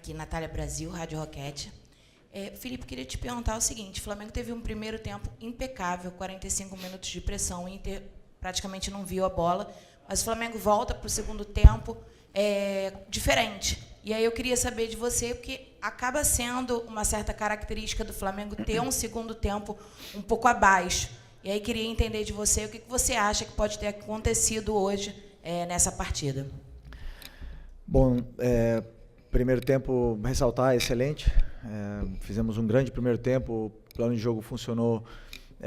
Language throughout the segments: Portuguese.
Aqui, Natália Brasil, Rádio Roquete. Felipe, queria te perguntar o seguinte, o Flamengo teve um primeiro tempo impecável, 45 minutos de pressão, o Inter praticamente não viu a bola, mas o Flamengo volta para o segundo tempo diferente. E aí eu queria saber de você, porque acaba sendo uma certa característica do Flamengo ter um segundo tempo um pouco abaixo. E aí queria entender de você o que você acha que pode ter acontecido hoje nessa partida. Bom, primeiro tempo, ressaltar, excelente. Fizemos um grande primeiro tempo, o plano de jogo funcionou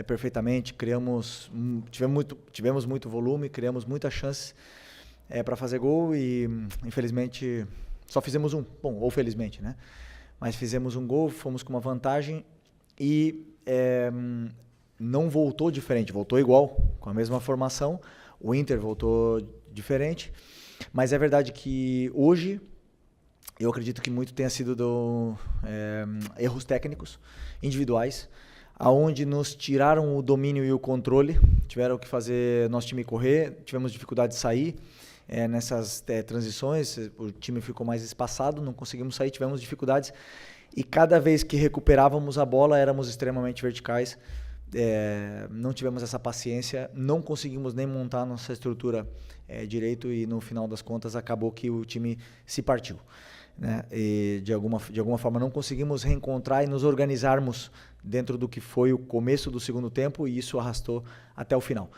perfeitamente, tivemos muito volume, criamos muitas chances para fazer gol e, infelizmente, só fizemos um. Bom, ou felizmente, né? Mas fizemos um gol, fomos com uma vantagem e não voltou diferente, voltou igual, com a mesma formação. O Inter voltou diferente, mas é verdade que hoje eu acredito que muito tenha sido erros técnicos, individuais, aonde nos tiraram o domínio e o controle, tiveram que fazer nosso time correr, tivemos dificuldade de sair nessas transições, o time ficou mais espaçado, não conseguimos sair, tivemos dificuldades e cada vez que recuperávamos a bola éramos extremamente verticais, não tivemos essa paciência, não conseguimos nem montar nossa estrutura direito e no final das contas acabou que o time se partiu. Né? E de alguma forma não conseguimos reencontrar e nos organizarmos dentro do que foi o começo do segundo tempo e isso arrastou até o final.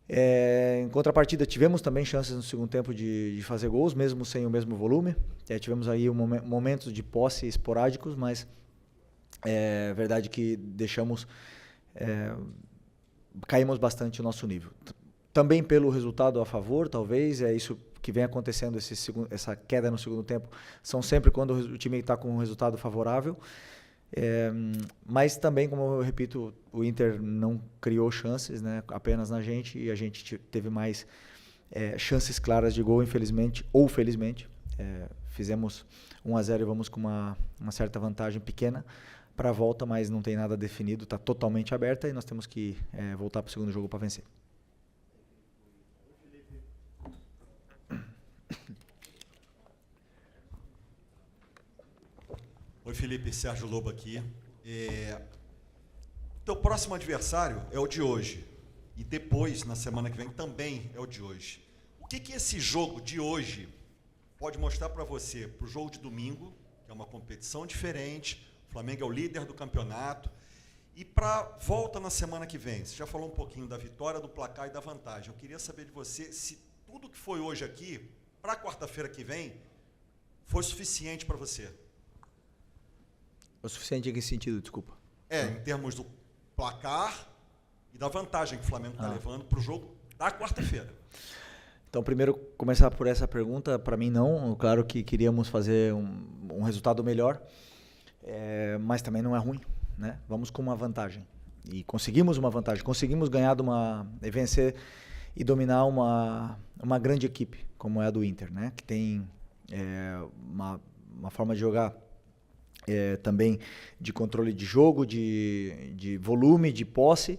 Em contrapartida, tivemos também chances no segundo tempo de fazer gols, mesmo sem o mesmo volume. Tivemos aí momentos de posse esporádicos, mas é verdade que caímos bastante o nosso nível. Também pelo resultado a favor, talvez, isso que vem acontecendo, essa queda no segundo tempo, são sempre quando o time está com um resultado favorável. Mas também, como eu repito, o Inter não criou chances, né, apenas na gente, e a gente teve mais chances claras de gol, infelizmente, ou felizmente. Fizemos 1-0 e vamos com uma certa vantagem pequena para a volta, mas não tem nada definido, está totalmente aberta e nós temos que voltar para o segundo jogo para vencer. Oi, Felipe, Sérgio Lobo aqui. Teu próximo adversário é o de hoje. E depois, na semana que vem, também é o de hoje. O que esse jogo de hoje pode mostrar para você, para o jogo de domingo, que é uma competição diferente, o Flamengo é o líder do campeonato, e para a volta na semana que vem? Você já falou um pouquinho da vitória, do placar e da vantagem. Eu queria saber de você se tudo que foi hoje aqui, para quarta-feira que vem, foi suficiente para você. O suficiente em que sentido, desculpa? Em termos do placar e da vantagem que o Flamengo está levando para o jogo da quarta-feira. Então, primeiro, começar por essa pergunta, para mim não. Claro que queríamos fazer um resultado melhor, mas também não é ruim, né? Vamos com uma vantagem. E conseguimos uma vantagem, conseguimos ganhar vencer e dominar uma grande equipe, como é a do Inter, né? Que tem uma forma de jogar também de controle de jogo, de volume, de posse,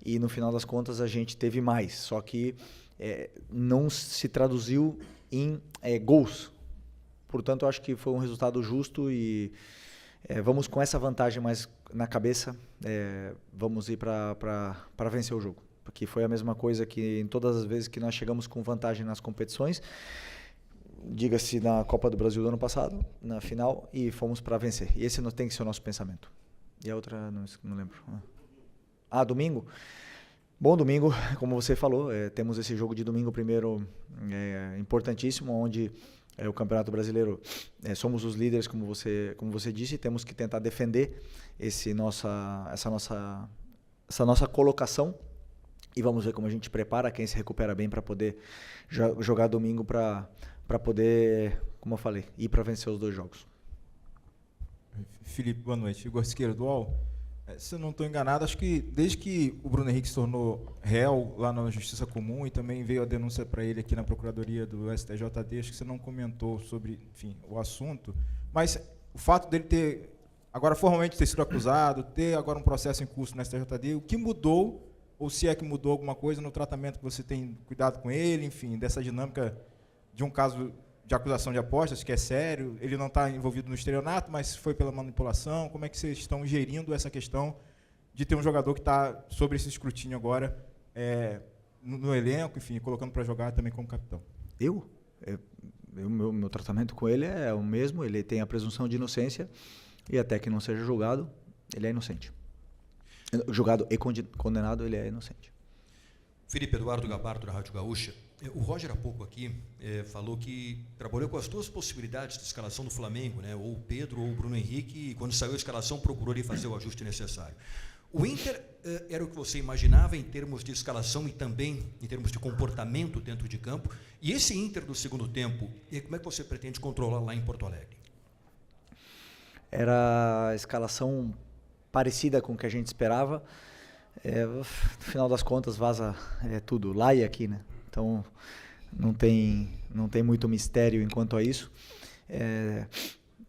e no final das contas a gente teve mais, só que não se traduziu em gols. Portanto, eu acho que foi um resultado justo e vamos com essa vantagem mais na cabeça, vamos ir para vencer o jogo, porque foi a mesma coisa que em todas as vezes que nós chegamos com vantagem nas competições, diga-se na Copa do Brasil do ano passado, na final, e fomos para vencer. E esse não tem que ser o nosso pensamento. E a outra, não lembro. Domingo? Bom, domingo, como você falou, temos esse jogo de domingo primeiro importantíssimo, onde o Campeonato Brasileiro, somos os líderes, como você disse, temos que tentar defender essa nossa colocação, e vamos ver como a gente prepara, quem se recupera bem para poder jogar domingo para poder, como eu falei, ir para vencer os dois jogos. Felipe, boa noite. Igor Siqueira, do UOL. Se eu não estou enganado, acho que desde que o Bruno Henrique se tornou réu lá na Justiça Comum e também veio a denúncia para ele aqui na Procuradoria do STJD, acho que você não comentou sobre, enfim, o assunto, mas o fato dele ter, agora formalmente ter sido acusado, ter agora um processo em curso no STJD, o que mudou, ou se é que mudou alguma coisa no tratamento que você tem cuidado com ele, enfim, dessa dinâmica de um caso de acusação de apostas, que é sério, ele não está envolvido no estelionato, mas foi pela manipulação. Como é que vocês estão gerindo essa questão de ter um jogador que está sob esse escrutínio agora no elenco, enfim, colocando para jogar também como capitão? Meu tratamento com ele é o mesmo, ele tem a presunção de inocência e até que não seja julgado, ele é inocente. Julgado e condenado, ele é inocente. Felipe, Eduardo Gabardo, da Rádio Gaúcha. O Roger, há pouco aqui, falou que trabalhou com as duas possibilidades de escalação do Flamengo, né? Ou o Pedro ou o Bruno Henrique, e quando saiu a escalação procurou ali fazer o ajuste necessário. O Inter era o que você imaginava em termos de escalação e também em termos de comportamento dentro de campo? E esse Inter do segundo tempo, como é que você pretende controlar lá em Porto Alegre? Era a escalação parecida com o que a gente esperava. No final das contas, vaza tudo lá e aqui, né? Então, não tem muito mistério enquanto a isso.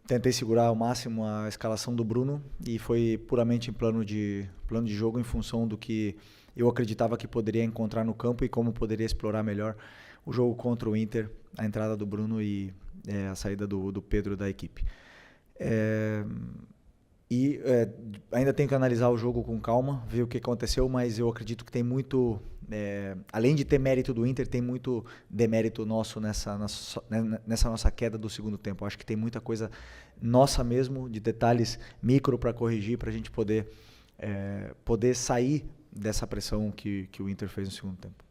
Tentei segurar ao máximo a escalação do Bruno e foi puramente em plano de jogo em função do que eu acreditava que poderia encontrar no campo e como poderia explorar melhor o jogo contra o Inter, a entrada do Bruno e a saída do Pedro da equipe. Ainda tenho que analisar o jogo com calma, ver o que aconteceu, mas eu acredito que tem muito, além de ter mérito do Inter, tem muito demérito nosso nessa nossa queda do segundo tempo. Acho que tem muita coisa nossa mesmo, de detalhes micro para corrigir, para a gente poder sair dessa pressão que o Inter fez no segundo tempo.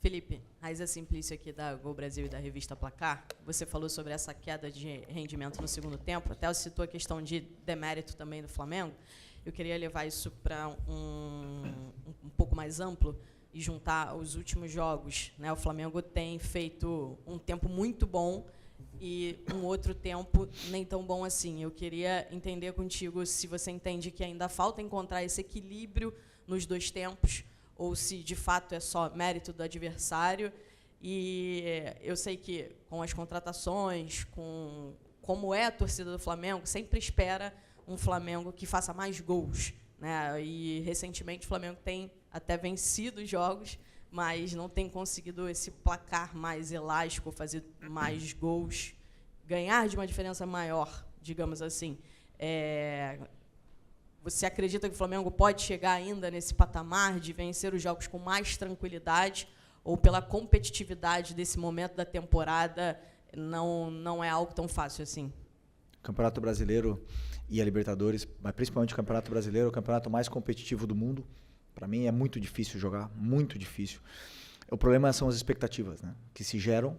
Felipe, Raiza Simplício aqui da Gol Brasil e da revista Placar. Você falou sobre essa queda de rendimento no segundo tempo, até você citou a questão de demérito também do Flamengo. Eu queria levar isso para um pouco mais amplo e juntar os últimos jogos, né? O Flamengo tem feito um tempo muito bom e um outro tempo nem tão bom assim. Eu queria entender contigo se você entende que ainda falta encontrar esse equilíbrio nos dois tempos, ou se de fato é só mérito do adversário. E eu sei que com as contratações, com como é a torcida do Flamengo, sempre espera um Flamengo que faça mais gols, né? E recentemente o Flamengo tem até vencido jogos, mas não tem conseguido esse placar mais elástico, fazer mais gols, ganhar de uma diferença maior, digamos assim. Você acredita que o Flamengo pode chegar ainda nesse patamar de vencer os jogos com mais tranquilidade, ou pela competitividade desse momento da temporada não é algo tão fácil assim? O Campeonato Brasileiro e a Libertadores, mas principalmente o Campeonato Brasileiro, é o campeonato mais competitivo do mundo. Para mim é muito difícil jogar, muito difícil. O problema são as expectativas, né, que se geram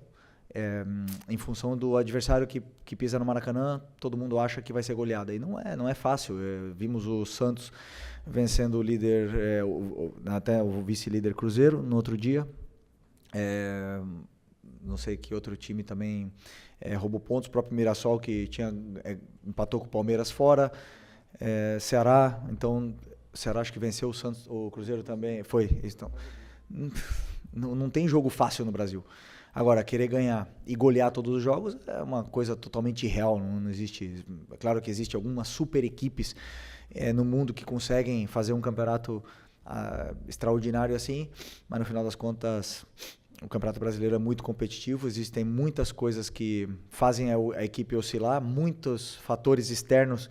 em função do adversário que pisa no Maracanã. Todo mundo acha que vai ser goleada, e não é fácil. Vimos o Santos vencendo o líder, até o vice-líder Cruzeiro no outro dia. Não sei que outro time também roubou pontos, o próprio Mirassol, que empatou com o Palmeiras fora. Ceará, então, o Ceará acho que venceu o Santos, o Cruzeiro também, foi. Então, não tem jogo fácil no Brasil. Agora, querer ganhar e golear todos os jogos é uma coisa totalmente irreal, não existe. É claro que existe algumas super equipes no mundo que conseguem fazer um campeonato extraordinário assim, mas no final das contas o Campeonato Brasileiro é muito competitivo, existem muitas coisas que fazem a equipe oscilar, muitos fatores externos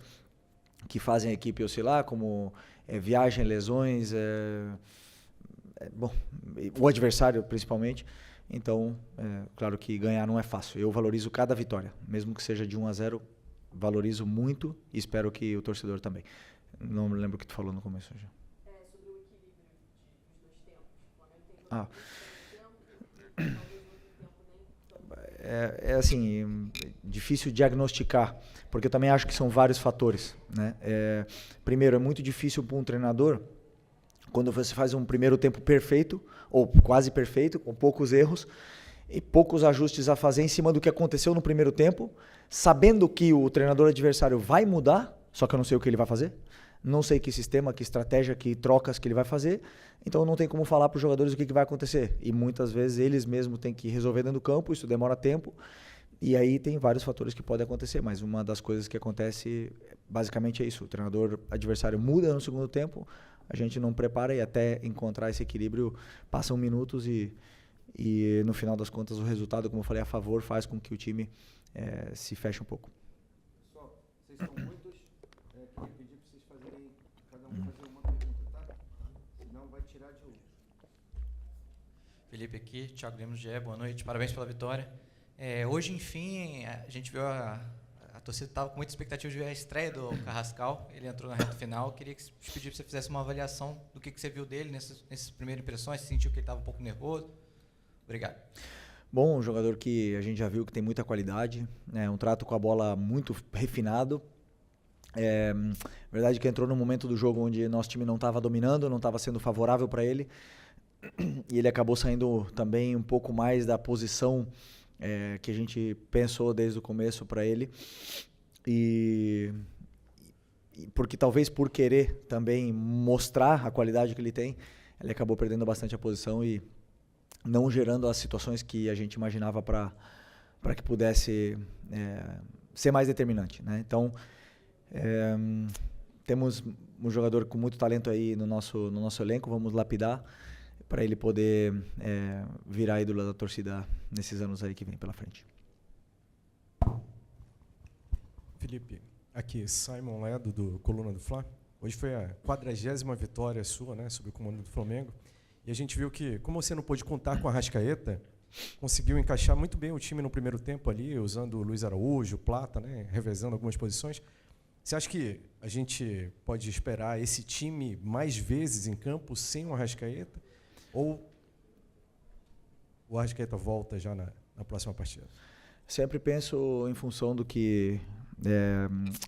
que fazem a equipe oscilar, como viagem, lesões, o adversário principalmente. Então, claro que ganhar não é fácil. Eu valorizo cada vitória, mesmo que seja de 1-0, valorizo muito e espero que o torcedor também. Não me lembro o que tu falou no começo já. Sobre o equilíbrio dos dois tempos. O Flamengo tem tempo e talvez outro tempo nem assim, difícil diagnosticar, porque eu também acho que são vários fatores, né? Primeiro, é muito difícil para um treinador, quando você faz um primeiro tempo perfeito, ou quase perfeito, com poucos erros, e poucos ajustes a fazer em cima do que aconteceu no primeiro tempo, sabendo que o treinador adversário vai mudar, só que eu não sei o que ele vai fazer, não sei que sistema, que estratégia, que trocas que ele vai fazer, então não tem como falar para os jogadores o que vai acontecer. E muitas vezes eles mesmos têm que resolver dentro do campo, isso demora tempo, e aí tem vários fatores que podem acontecer, mas uma das coisas que acontece basicamente é isso, o treinador adversário muda no segundo tempo, a gente não prepara e até encontrar esse equilíbrio passam minutos e E no final das contas o resultado, como eu falei, a favor faz com que o time se feche um pouco. Pessoal, vocês são muitos, queria pedir para vocês fazerem, cada um fazer uma pergunta, tá? Senão vai tirar de outro. Felipe aqui, Thiago Lemos, GE, boa noite, parabéns pela vitória. Hoje, enfim, a gente viu a torcida estava com muita expectativa de ver a estreia do Carrascal, ele entrou na reta final, queria te pedir para você fizesse uma avaliação do que você viu dele nessas primeiras impressões, você sentiu que ele estava um pouco nervoso? Obrigado. Bom, um jogador que a gente já viu que tem muita qualidade, um trato com a bola muito refinado. Verdade que entrou num momento do jogo onde nosso time não estava dominando, não estava sendo favorável para ele, e ele acabou saindo também um pouco mais da posição que a gente pensou desde o começo para ele, e porque talvez por querer também mostrar a qualidade que ele tem, ele acabou perdendo bastante a posição e não gerando as situações que a gente imaginava para que pudesse ser mais determinante, né? Então, temos um jogador com muito talento aí no nosso elenco, vamos lapidar para ele poder virar ídolo da torcida nesses anos aí que vem pela frente. Felipe, aqui Simon Ledo, do Coluna do Fla. Hoje foi a 40ª vitória sua, né, sob o comando do Flamengo. E a gente viu que, como você não pôde contar com a Arrascaeta, conseguiu encaixar muito bem o time no primeiro tempo ali, usando o Luiz Araújo, Plata, né, revezando algumas posições. Você acha que a gente pode esperar esse time mais vezes em campo sem o Arrascaeta? Ou o Arrascaeta volta já na próxima partida? Sempre penso em função do que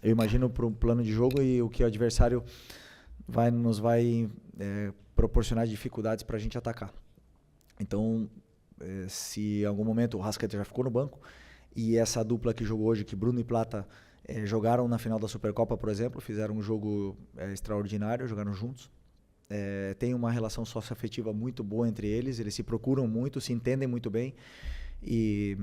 eu imagino para um plano de jogo e o que o adversário nos vai proporcionar dificuldades para a gente atacar. Então, se em algum momento o Arrascaeta já ficou no banco e essa dupla que jogou hoje, que Bruno e Plata jogaram na final da Supercopa, por exemplo, fizeram um jogo extraordinário, jogaram juntos. Tem uma relação socioafetiva muito boa entre eles, eles se procuram muito, se entendem muito bem e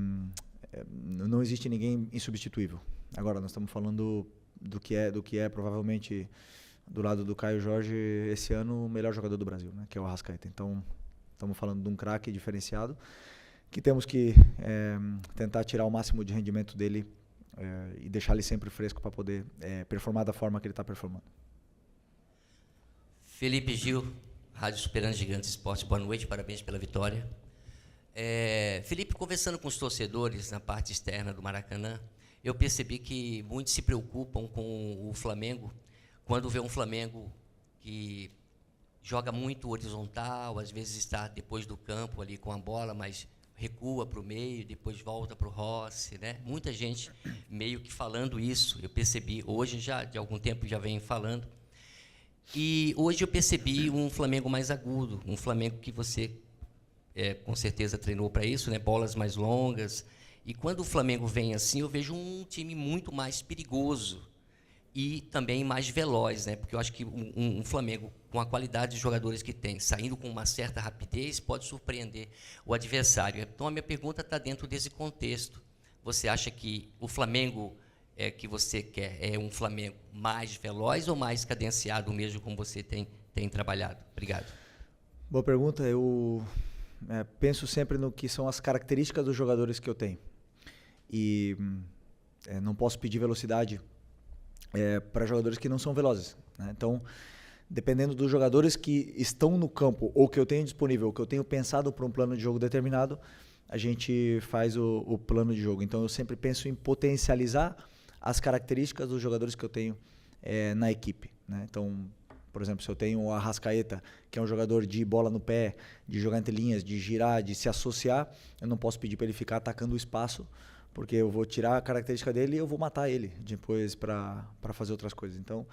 não existe ninguém insubstituível. Agora, nós estamos falando do que é provavelmente, do lado do Caio Jorge, esse ano, o melhor jogador do Brasil, né, que é o Arrascaeta. Então, estamos falando de um craque diferenciado, que temos que tentar tirar o máximo de rendimento dele e deixar ele sempre fresco para poder performar da forma que ele está performando. Felipe Gil, Rádio Superando Gigantes Esporte, boa noite, parabéns pela vitória. Felipe, conversando com os torcedores na parte externa do Maracanã, eu percebi que muitos se preocupam com o Flamengo, quando vê um Flamengo que joga muito horizontal, às vezes está depois do campo ali com a bola, mas recua para o meio, depois volta para o Rossi, né? Muita gente meio que falando isso, eu percebi, hoje já de algum tempo já vem falando. E hoje eu percebi um Flamengo mais agudo, um Flamengo que você com certeza treinou para isso, né? Bolas mais longas. E quando o Flamengo vem assim, eu vejo um time muito mais perigoso e também mais veloz, né? Porque eu acho que um Flamengo, com a qualidade de jogadores que tem, saindo com uma certa rapidez, pode surpreender o adversário. Então, a minha pergunta está dentro desse contexto. Você acha que o Flamengo que você quer é um Flamengo mais veloz ou mais cadenciado mesmo, como você tem trabalhado? Obrigado. Boa pergunta. Eu penso sempre no que são as características dos jogadores que eu tenho. E não posso pedir velocidade para jogadores que não são velozes, né? Então, dependendo dos jogadores que estão no campo ou que eu tenho disponível, ou que eu tenho pensado para um plano de jogo determinado, a gente faz o plano de jogo. Então, eu sempre penso em potencializar as características dos jogadores que eu tenho na equipe, né? Então, por exemplo, se eu tenho o Arrascaeta, que é um jogador de bola no pé, de jogar entre linhas, de girar, de se associar, eu não posso pedir para ele ficar atacando o espaço, porque eu vou tirar a característica dele e eu vou matar ele depois para fazer outras coisas. Então,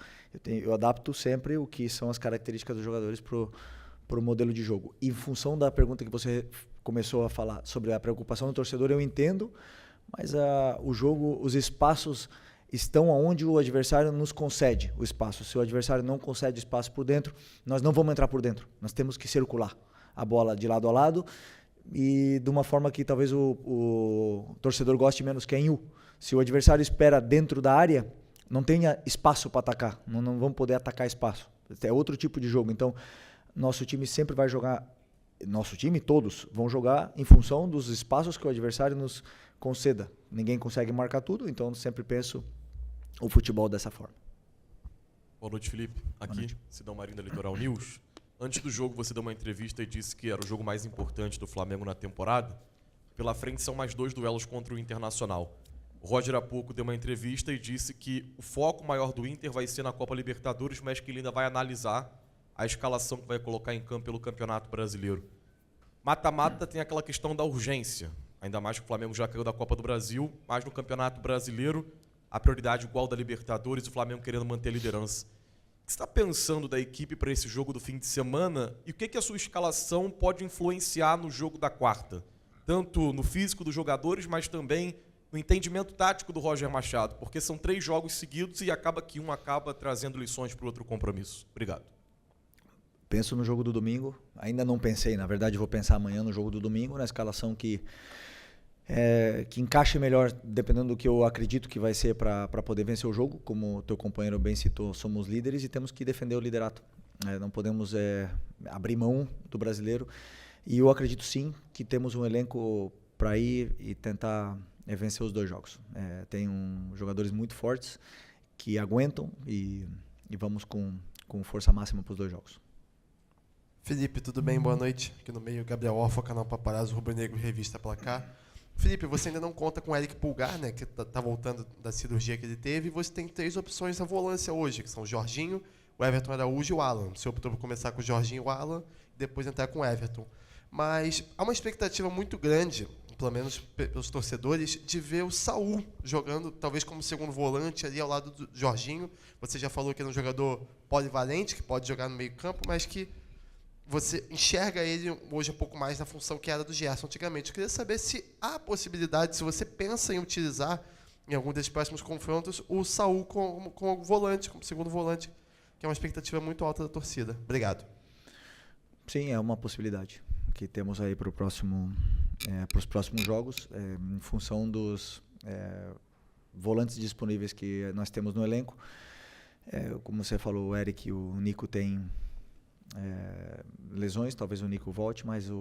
eu adapto sempre o que são as características dos jogadores para o modelo de jogo. E em função da pergunta que você começou a falar sobre a preocupação do torcedor, eu entendo, mas o jogo, os espaços estão onde o adversário nos concede o espaço. Se o adversário não concede espaço por dentro, nós não vamos entrar por dentro. Nós temos que circular a bola de lado a lado e de uma forma que talvez o torcedor goste menos, que é em U. Se o adversário espera dentro da área, não tenha espaço para atacar. Não vamos poder atacar espaço. É outro tipo de jogo. Então, nosso time sempre vai jogar nosso time, todos, vão jogar em função dos espaços que o adversário nos conceda. Ninguém consegue marcar tudo, então eu sempre penso o futebol dessa forma. Boa noite, Felipe. Aqui, Sidão Marinho da Litoral News. Antes do jogo, você deu uma entrevista e disse que era o jogo mais importante do Flamengo na temporada. Pela frente são mais 2 duelos contra o Internacional. O Roger há pouco deu uma entrevista e disse que o foco maior do Inter vai ser na Copa Libertadores, mas que ele ainda vai analisar a escalação que vai colocar em campo pelo Campeonato Brasileiro. Mata-mata tem aquela questão da urgência, ainda mais que o Flamengo já caiu da Copa do Brasil, mas no Campeonato Brasileiro a prioridade igual da Libertadores e o Flamengo querendo manter a liderança. O que você está pensando da equipe para esse jogo do fim de semana e o que a sua escalação pode influenciar no jogo da quarta? Tanto no físico dos jogadores, mas também no entendimento tático do Roger Machado, porque são 3 jogos seguidos e acaba que um acaba trazendo lições para o outro compromisso. Obrigado. Penso no jogo do domingo, ainda não pensei, na verdade vou pensar amanhã no jogo do domingo, na escalação que encaixe melhor, dependendo do que eu acredito que vai ser para poder vencer o jogo. Como o teu companheiro bem citou, somos líderes e temos que defender o liderato. Não podemos abrir mão do brasileiro. E eu acredito sim que temos um elenco para ir e tentar vencer os 2 jogos. Tem jogadores muito fortes que aguentam e vamos com força máxima para os 2 jogos. Felipe, tudo bem? Boa noite. Aqui no meio, Gabriel Orfa, canal Paparazzo, Rubro Negro, Revista Placar. Felipe, você ainda não conta com o Eric Pulgar, né, que tá voltando da cirurgia que ele teve, e você tem 3 opções na volância hoje, que são o Jorginho, o Everton Araújo e o Alan. Você optou por começar com o Jorginho e o Alan, e depois entrar com o Everton. Mas há uma expectativa muito grande, pelo menos pelos torcedores, de ver o Saul jogando, talvez como segundo volante ali ao lado do Jorginho. Você já falou que ele é um jogador polivalente, que pode jogar no meio campo, mas que você enxerga ele hoje um pouco mais na função que era do Gerson antigamente. Eu queria saber se há possibilidade, se você pensa em utilizar, em algum desses próximos confrontos, o Saul como volante, como segundo volante, que é uma expectativa muito alta da torcida. Obrigado. Sim, é uma possibilidade que temos aí para os próximos jogos, em função dos volantes disponíveis que nós temos no elenco. Como você falou, o Eric e o Nico têm lesões, talvez o Nico volte, mas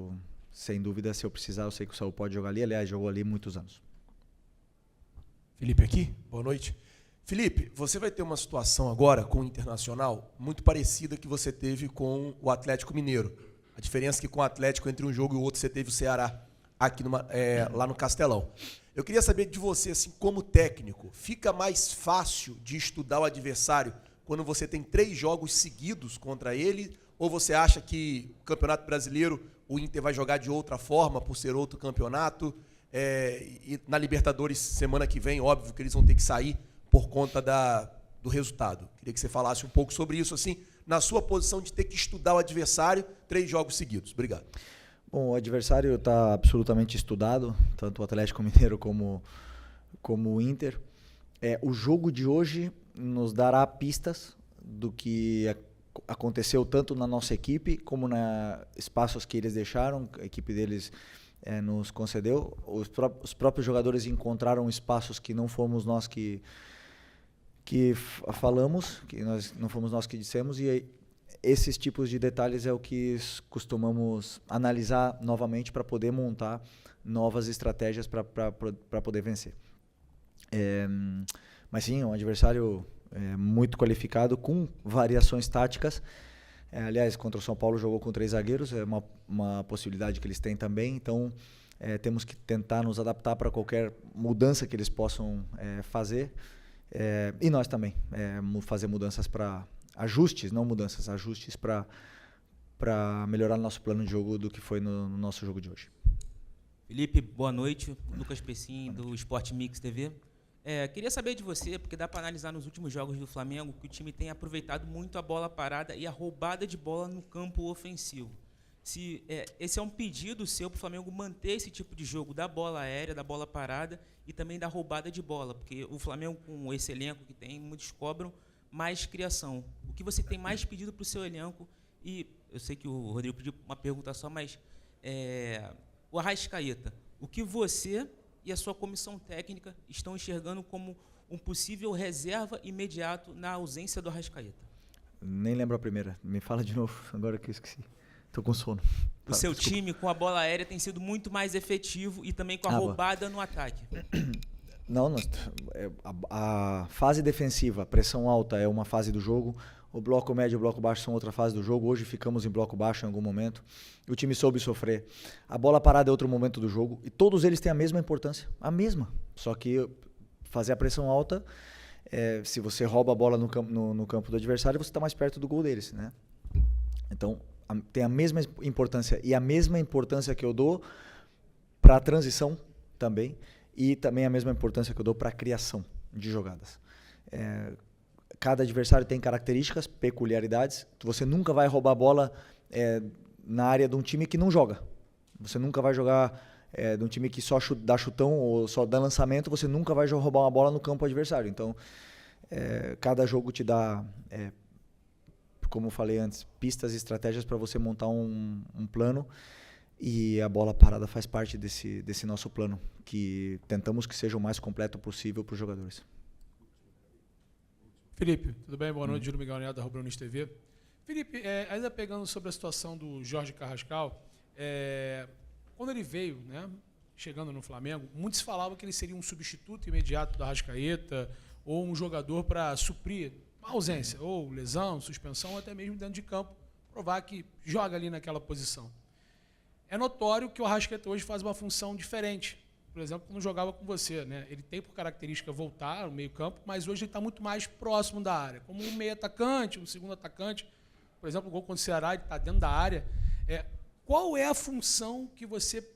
sem dúvida, se eu precisar, eu sei que o Saul pode jogar ali. Aliás, jogou ali muitos anos. Felipe aqui, boa noite. Felipe, você vai ter uma situação agora com o Internacional muito parecida que você teve com o Atlético Mineiro. A diferença é que com o Atlético, entre um jogo e o outro, você teve o Ceará aqui lá no Castelão. Eu queria saber de você, assim, como técnico, fica mais fácil de estudar o adversário quando você tem 3 jogos seguidos contra ele? Ou você acha que o Campeonato Brasileiro, o Inter vai jogar de outra forma, por ser outro campeonato? E na Libertadores, semana que vem, óbvio que eles vão ter que sair por conta do resultado. Queria que você falasse um pouco sobre isso, assim, na sua posição de ter que estudar o adversário 3 jogos seguidos. Obrigado. Bom, o adversário está absolutamente estudado, tanto o Atlético Mineiro como o Inter. O jogo de hoje nos dará pistas do que aconteceu tanto na nossa equipe como na espaços que eles deixaram, a equipe deles nos concedeu. Os próprios jogadores encontraram espaços que não fomos nós que falamos, que não fomos nós que dissemos, e esses tipos de detalhes é o que costumamos analisar novamente para poder montar novas estratégias para poder vencer. Mas sim, é um adversário muito qualificado, com variações táticas. Aliás, contra o São Paulo jogou com 3 zagueiros, é uma possibilidade que eles têm também. Então, temos que tentar nos adaptar para qualquer mudança que eles possam fazer. E nós também, fazer mudanças para ajustes, não mudanças, ajustes para melhorar nosso plano de jogo do que foi no nosso jogo de hoje. Felipe, boa noite. Lucas Pessim, do Sport Mix TV. Queria saber de você, porque dá para analisar nos últimos jogos do Flamengo que o time tem aproveitado muito a bola parada e a roubada de bola no campo ofensivo. Se esse é um pedido seu para o Flamengo manter esse tipo de jogo da bola aérea, da bola parada e também da roubada de bola, porque o Flamengo, com esse elenco que tem, muitos cobram mais criação. O que você tem mais pedido para o seu elenco? E eu sei que o Rodrigo pediu uma pergunta só, mas o Arrascaeta, o que você e a sua comissão técnica estão enxergando como um possível reserva imediato na ausência do Arrascaeta? Nem lembro a primeira. Me fala de novo, agora que eu esqueci. Tô com sono. O seu time com a bola aérea tem sido muito mais efetivo e também com a roubada no ataque. Não, a fase defensiva, a pressão alta é uma fase do jogo. O bloco médio e o bloco baixo são outra fase do jogo. Hoje ficamos em bloco baixo em algum momento. O time soube sofrer. A bola parada é outro momento do jogo. E todos eles têm a mesma importância. A mesma. Só que fazer a pressão alta, se você rouba a bola no campo do adversário, você está mais perto do gol deles, né? Então, tem a mesma importância. E a mesma importância que eu dou para a transição também. E também a mesma importância que eu dou para a criação de jogadas. Cada adversário tem características, peculiaridades. Você nunca vai roubar a bola na área de um time que não joga. Você nunca vai jogar de um time que só dá chutão ou só dá lançamento. Você nunca vai roubar uma bola no campo adversário. Então, cada jogo te dá, como eu falei antes, pistas e estratégias para você montar um plano. E a bola parada faz parte desse nosso plano, que tentamos que seja o mais completo possível para os jogadores. Felipe, tudo bem? Boa noite, Júlio Miguel Neto, da Rubro News TV. Felipe, ainda pegando sobre a situação do Jorge Carrascal, quando ele veio, né, chegando no Flamengo, muitos falavam que ele seria um substituto imediato do Arrascaeta ou um jogador para suprir uma ausência, ou lesão, suspensão, ou até mesmo dentro de campo, provar que joga ali naquela posição. É notório que o Arrascaeta hoje faz uma função diferente. Por exemplo, quando jogava com você, né? Ele tem por característica voltar ao meio-campo, mas hoje ele está muito mais próximo da área. Como um meio atacante, um segundo atacante. Por exemplo, o gol contra o Ceará, ele está dentro da área. Qual é a função que você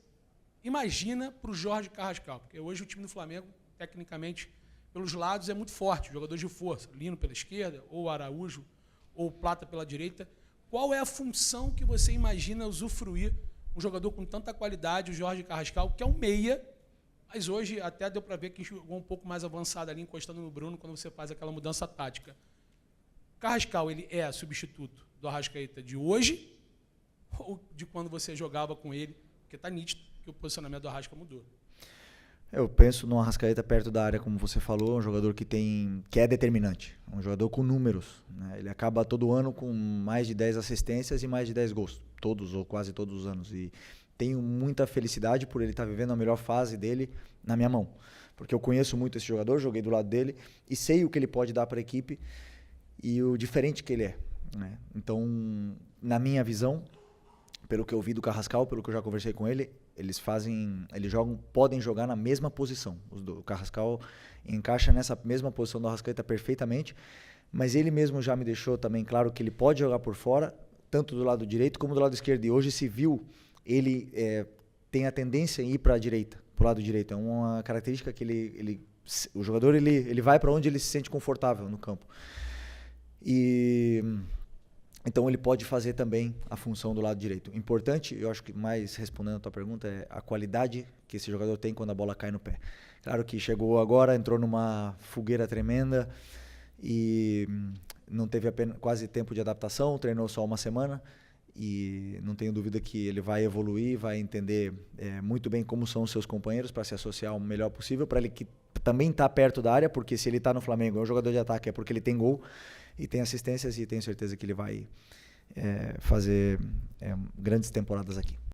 imagina para o Jorge Carrascal? Porque hoje o time do Flamengo, tecnicamente, pelos lados, é muito forte. Jogadores de força. Lino pela esquerda, ou Araújo, ou Plata pela direita. Qual é a função que você imagina usufruir um jogador com tanta qualidade, o Jorge Carrascal, que é um meia, mas hoje até deu para ver que jogou um pouco mais avançado ali, encostando no Bruno, quando você faz aquela mudança tática. Carrascal, ele é substituto do Arrascaeta de hoje ou de quando você jogava com ele? Porque está nítido que o posicionamento do Arrasca mudou. Eu penso no Arrascaeta perto da área, como você falou, um jogador que é determinante, um jogador com números, né? Ele acaba todo ano com mais de 10 assistências e mais de 10 gols, todos ou quase todos os anos. E tenho muita felicidade por ele estar vivendo a melhor fase dele na minha mão, porque eu conheço muito esse jogador, joguei do lado dele e sei o que ele pode dar para a equipe e o diferente que ele é, né? Então, na minha visão, pelo que eu vi do Carrascal, pelo que eu já conversei com ele, eles podem jogar na mesma posição. O Carrascal encaixa nessa mesma posição do Arrascaeta perfeitamente, mas ele mesmo já me deixou também claro que ele pode jogar por fora, tanto do lado direito como do lado esquerdo. E hoje se viu, ele tem a tendência em ir para a direita, para o lado direito. É uma característica que o jogador ele vai para onde ele se sente confortável no campo. Então ele pode fazer também a função do lado direito. Importante, eu acho que mais respondendo a tua pergunta, é a qualidade que esse jogador tem quando a bola cai no pé. Claro que chegou agora, entrou numa fogueira tremenda e não teve quase tempo de adaptação, treinou só uma semana e não tenho dúvida que ele vai evoluir, vai entender muito bem como são os seus companheiros para se associar o melhor possível, para ele que também está perto da área, porque se ele está no Flamengo, é um jogador de ataque, é porque ele tem gol e tem assistências e tenho certeza que ele vai fazer grandes temporadas aqui.